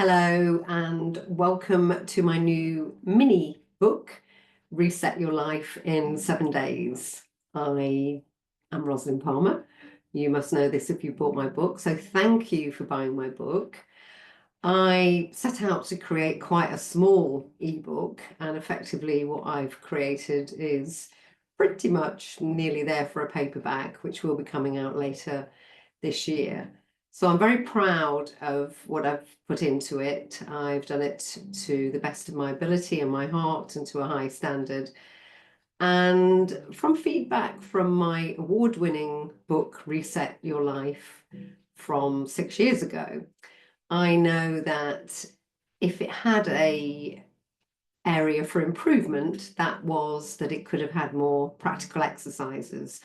Hello and welcome to my new mini book, Reset Your Life in 7 Days. I am Rosalind Palmer. You must know this if you bought my book, so thank you for buying my book. I set out to create quite a small ebook, and effectively what I've created is pretty much nearly there for a paperback, which will be coming out later this year. So I'm very proud of what I've put into it. I've done it to the best of my ability and my heart and to a high standard. And from feedback from my award-winning book, Reset Your Life, from 6 years ago, I know that if it had a area for improvement, that was that it could have had more practical exercises,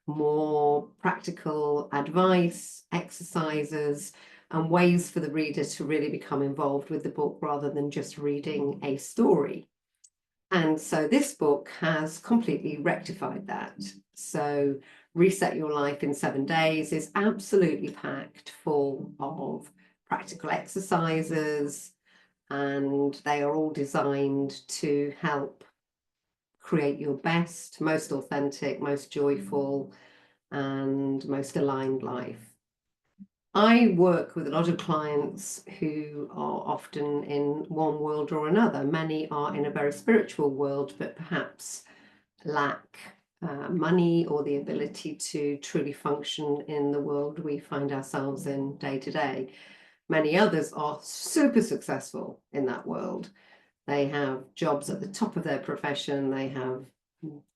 more practical advice, exercises, and ways for the reader to really become involved with the book rather than just reading a story. And so this book has completely rectified that. So Reset Your Life in 7 Days is absolutely packed full of practical exercises, and they are all designed to help create your best, most authentic, most joyful, and most aligned life. I work with a lot of clients who are often in one world or another. Many are in a very spiritual world, but perhaps lack money or the ability to truly function in the world we find ourselves in day to day. Many others are super successful in that world. They have jobs at the top of their profession, they have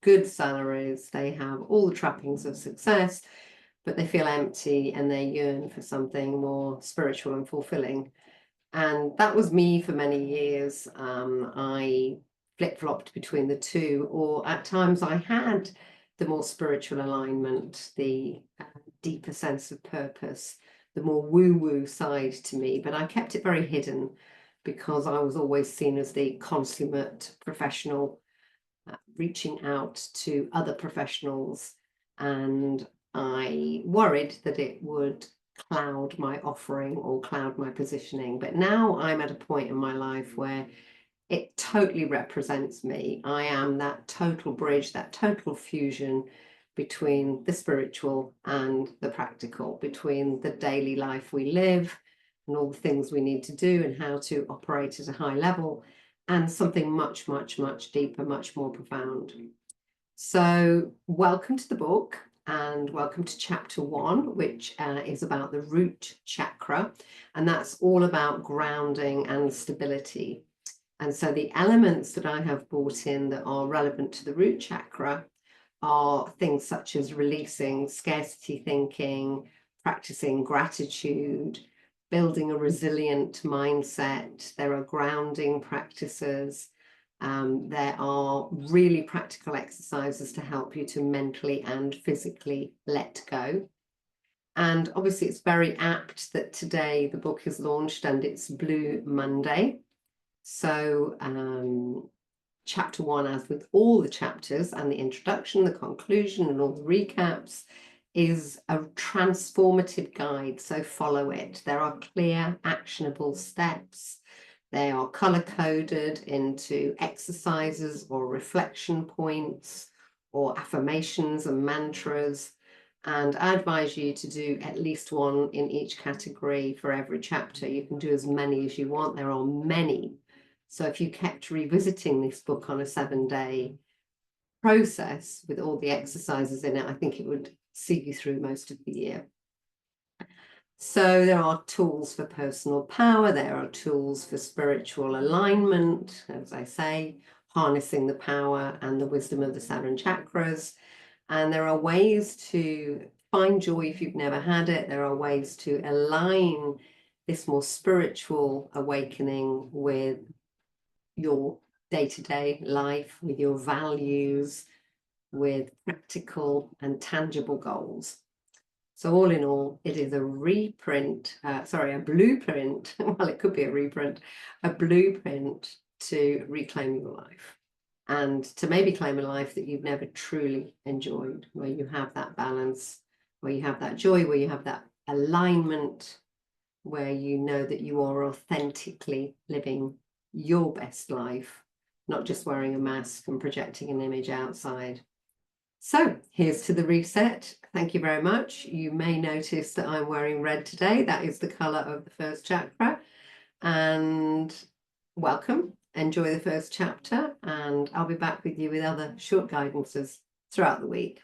good salaries, they have all the trappings of success, but they feel empty and they yearn for something more spiritual and fulfilling. And that was me for many years. I flip-flopped between the two, or at times I had the more spiritual alignment, the deeper sense of purpose, the more woo-woo side to me, but I kept it very hidden because I was always seen as the consummate professional, reaching out to other professionals, and I worried that it would cloud my offering or cloud my positioning. But now I'm at a point in my life where it totally represents me. I am that total bridge, that total fusion between the spiritual and the practical, between the daily life we live and all the things we need to do and how to operate at a high level, and something much, much, much deeper, much more profound. So welcome to the book and welcome to chapter 1, which is about the root chakra, and that's all about grounding and stability. And so the elements that I have brought in that are relevant to the root chakra are things such as releasing scarcity thinking, practicing gratitude, building a resilient mindset. There are grounding practices. There are really practical exercises to help you to mentally and physically let go. And obviously it's very apt that today the book is launched and it's Blue Monday. So chapter 1, as with all the chapters and the introduction, the conclusion and all the recaps, is a transformative guide, so follow it. There are clear, actionable steps. They are color-coded into exercises or reflection points or affirmations and mantras. And I advise you to do at least one in each category for every chapter. You can do as many as you want. There are many. So if you kept revisiting this book on a 7-day process with all the exercises in it, I think it would see you through most of the year. So there are tools for personal power, there are tools for spiritual alignment, as I say, harnessing the power and the wisdom of the 7 chakras. And there are ways to find joy if you've never had it. There are ways to align this more spiritual awakening with your day-to-day life, with your values, with practical and tangible goals. So all in all, it is a blueprint, well, it could be a reprint, a blueprint to reclaim your life and to maybe claim a life that you've never truly enjoyed, where you have that balance, where you have that joy, where you have that alignment, where you know that you are authentically living your best life, not just wearing a mask and projecting an image outside. So here's to the reset. Thank you very much. You may notice that I'm wearing red today. That is the colour of the first chakra. And welcome. Enjoy the first chapter, and I'll be back with you with other short guidances throughout the week.